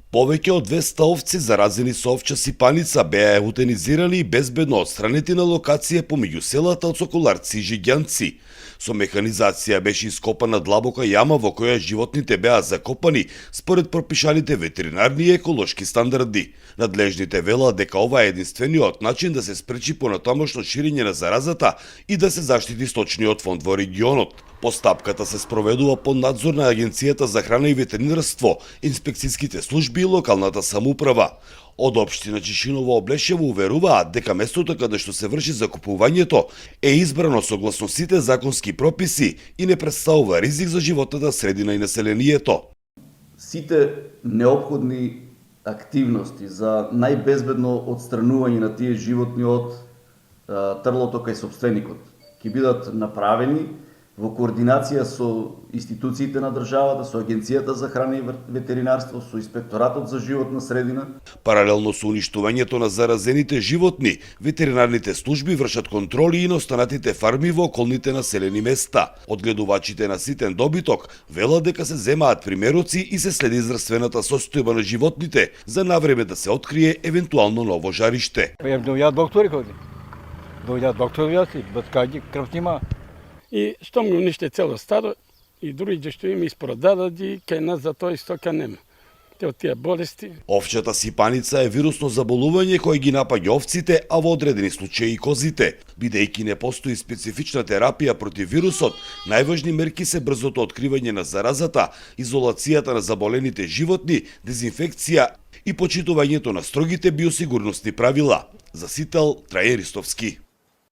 Повеќе од 200 овци заразени со овча сипаница беа еутанизирани и безбедно отстранети на локација помеѓу селата од Соколарци и Жиѓанци. Со механизација беше ископана длабока јама во која животните беа закопани според пропишаните ветеринарни и еколошки стандарди. Надлежните велат дека ова е единствениот начин да се спречи понатамошно ширење на заразата и да се заштити сточниот фонд во регионот. Постапката се спроведува под надзор на Агенцијата за храна и ветеринарство, инспекцијските служби и локалната самоуправа. Од општина Чишиново Облешево уверуваат дека местото каде што се врши закупувањето е избрано согласно сите законски прописи и не представува ризик за животната средина и населението. Сите неопходни активности за најбезбедно отстранување на тие животни од трлото кај сопственикот ќе бидат направени во координација со институциите на државата, со Агенцијата за храна и ветеринарство, со Инспекторатот за животна средина. Паралелно со уништувањето на заразените животни, ветеринарните служби вршат контроли и на останатите фарми во околните населени места. Одгледувачите на ситен добиток велат дека се земаат примероци и се следи здравствената состојба на животните за навреме да се открие евентуално ново жариште. Дојдат доктори кои. Дојдат доктори, баткаѓи крв нима. И што ми униште цело старо и други што им испродадат и кај нас за тоа истока нема. Те од тие болести. Овчата сипаница е вирусно заболување кој ги напаѓа овците, а во одредени случаи и козите. Бидејќи не постои специфична терапија против вирусот, најважни мерки се брзото откривање на заразата, изолацијата на заболените животни, дезинфекција и почитувањето на строгите биосигурnosни правила. За Сител, Трајан Ристовски.